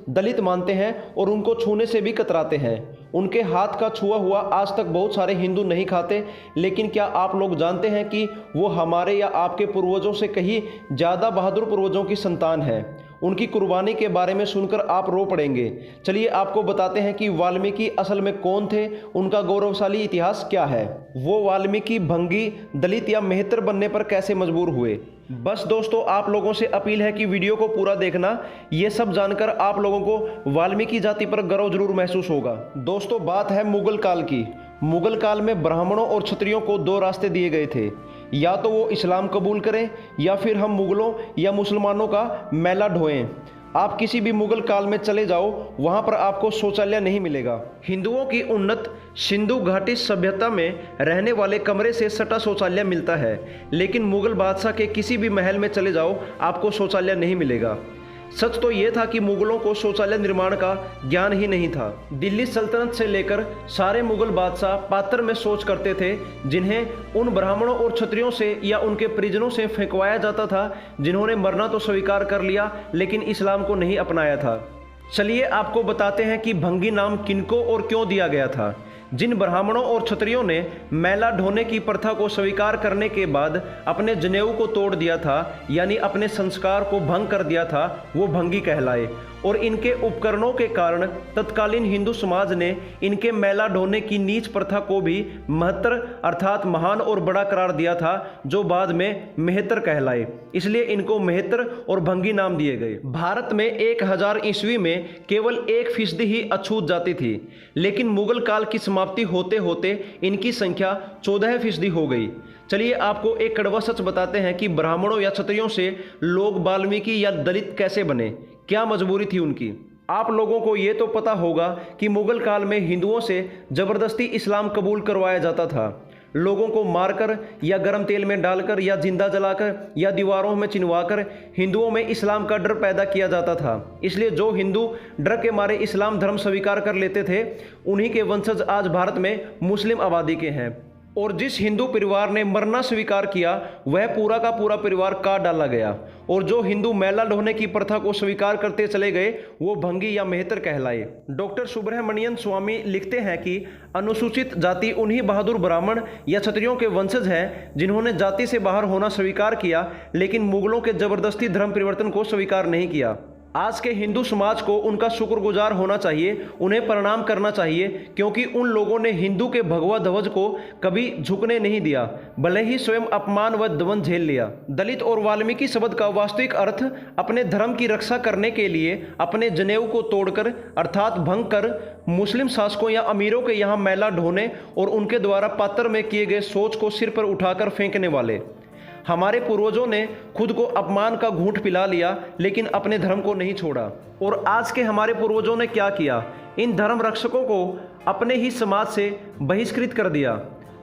दलित मानते हैं और उनको छूने से भी कतराते हैं। उनके हाथ का छुआ हुआ आज तक बहुत सारे हिंदू नहीं खाते, लेकिन क्या आप लोग जानते हैं कि वो हमारे या आपके पूर्वजों से कहीं ज़्यादा बहादुर पूर्वजों की संतान है। उनकी कुर्बानी के बारे में सुनकर आप रो पड़ेंगे। चलिए आपको बताते हैं कि वाल्मीकि असल में कौन थे, उनका गौरवशाली इतिहास क्या है, वो वाल्मीकि भंगी, दलित या मेहतर बनने पर कैसे मजबूर हुए। बस दोस्तों, आप लोगों से अपील है कि वीडियो को पूरा देखना। ये सब जानकर आप लोगों को वाल्मीकि जाति पर गर्व जरूर महसूस होगा। दोस्तों, बात है मुगल काल की। मुगल काल में ब्राह्मणों और क्षत्रियों को दो रास्ते दिए गए थे, या तो वो इस्लाम कबूल करें या फिर हम मुगलों या मुसलमानों का मैला ढोएं। आप किसी भी मुगल काल में चले जाओ, वहाँ पर आपको शौचालय नहीं मिलेगा। हिंदुओं की उन्नत सिंधु घाटी सभ्यता में रहने वाले कमरे से सटा शौचालय मिलता है, लेकिन मुगल बादशाह के किसी भी महल में चले जाओ, आपको शौचालय नहीं मिलेगा। सच तो ये था कि मुगलों को शौचालय निर्माण का ज्ञान ही नहीं था। दिल्ली सल्तनत से लेकर सारे मुगल बादशाह पात्र में शौच करते थे, जिन्हें उन ब्राह्मणों और क्षत्रियों से या उनके परिजनों से फेंकवाया जाता था जिन्होंने मरना तो स्वीकार कर लिया लेकिन इस्लाम को नहीं अपनाया था। चलिए आपको बताते हैं कि भंगी नाम किनको और क्यों दिया गया था। जिन ब्राह्मणों और क्षत्रियों ने मैला ढोने की प्रथा को स्वीकार करने के बाद अपने जनेऊ को तोड़ दिया था, यानी अपने संस्कार को भंग कर दिया था, वो भंगी कहलाए। और इनके उपकरणों के कारण तत्कालीन हिंदू समाज ने इनके मैला ढोने की नीच प्रथा को भी महत्तर अर्थात महान और बड़ा करार दिया था, जो बाद में मेहतर कहलाए। इसलिए इनको मेहतर और भंगी नाम दिए गए। भारत में 1000 ईस्वी में केवल 1% ही अछूत जाति थी, लेकिन मुगल काल की समाप्ति होते होते इनकी संख्या 14% हो गई। चलिए आपको एक कड़वा सच बताते हैं कि ब्राह्मणों या क्षत्रियों से लोग वाल्मीकि या दलित कैसे बने, क्या मजबूरी थी उनकी। आप लोगों को ये तो पता होगा कि मुगल काल में हिंदुओं से जबरदस्ती इस्लाम कबूल करवाया जाता था। लोगों को मारकर या गर्म तेल में डालकर या जिंदा जलाकर या दीवारों में चिनवाकर हिंदुओं में इस्लाम का डर पैदा किया जाता था। इसलिए जो हिंदू डर के मारे इस्लाम धर्म स्वीकार कर लेते थे, उन्हीं के वंशज आज भारत में मुस्लिम आबादी के हैं। और जिस हिंदू परिवार ने मरना स्वीकार किया, वह पूरा का पूरा परिवार काट डाला गया। और जो हिंदू मैला ढोने की प्रथा को स्वीकार करते चले गए, वो भंगी या मेहतर कहलाए। डॉक्टर सुब्रमण्यन स्वामी लिखते हैं कि अनुसूचित जाति उन्हीं बहादुर ब्राह्मण या क्षत्रियों के वंशज हैं जिन्होंने जाति से बाहर होना स्वीकार किया, लेकिन मुगलों के जबरदस्ती धर्म परिवर्तन को स्वीकार नहीं किया। आज के हिंदू समाज को उनका शुक्रगुजार होना चाहिए, उन्हें प्रणाम करना चाहिए, क्योंकि उन लोगों ने हिंदू के भगवा ध्वज को कभी झुकने नहीं दिया, भले ही स्वयं अपमान व दमन झेल लिया। दलित और वाल्मीकि शब्द का वास्तविक अर्थ अपने धर्म की रक्षा करने के लिए अपने जनेऊ को तोड़कर अर्थात भंग कर मुस्लिम शासकों या अमीरों के यहाँ मैला ढोने और उनके द्वारा पात्र में किए गए शौच को सिर पर उठाकर फेंकने वाले। हमारे पूर्वजों ने खुद को अपमान का घूंट पिला लिया, लेकिन अपने धर्म को नहीं छोड़ा। और आज के हमारे पूर्वजों ने क्या किया, इन धर्म रक्षकों को अपने ही समाज से बहिष्कृत कर दिया।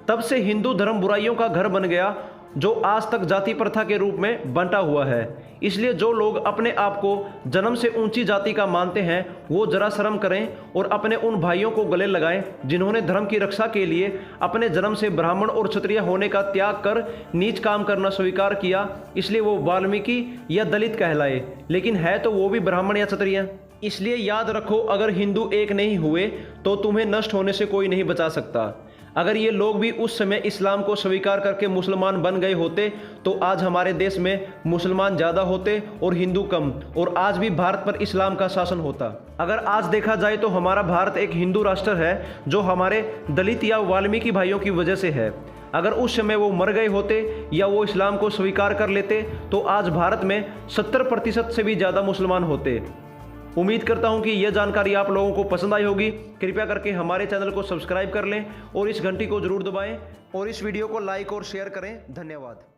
तब से हिंदू धर्म बुराइयों का घर बन गया, जो आज तक जाति प्रथा के रूप में बंटा हुआ है। इसलिए जो लोग अपने आप को जन्म से ऊंची जाति का मानते हैं, वो जरा शर्म करें और अपने उन भाइयों को गले लगाएं जिन्होंने धर्म की रक्षा के लिए अपने जन्म से ब्राह्मण और क्षत्रिय होने का त्याग कर नीच काम करना स्वीकार किया। इसलिए वो वाल्मीकि या दलित कहलाए, लेकिन है तो वो भी ब्राह्मण या क्षत्रिय। इसलिए याद रखो, अगर हिंदू एक नहीं हुए तो तुम्हें नष्ट होने से कोई नहीं बचा सकता। अगर ये लोग भी उस समय इस्लाम को स्वीकार करके मुसलमान बन गए होते, तो आज हमारे देश में मुसलमान ज़्यादा होते और हिंदू कम, और आज भी भारत पर इस्लाम का शासन होता। अगर आज देखा जाए तो हमारा भारत एक हिंदू राष्ट्र है, जो हमारे दलित या वाल्मीकि भाइयों की वजह से है। अगर उस समय वो मर गए होते या वो इस्लाम को स्वीकार कर लेते, तो आज भारत में 70% से भी ज़्यादा मुसलमान होते। उम्मीद करता हूं कि यह जानकारी आप लोगों को पसंद आई होगी। कृपया करके हमारे चैनल को सब्सक्राइब कर लें और इस घंटी को जरूर दबाएं और इस वीडियो को लाइक और शेयर करें। धन्यवाद।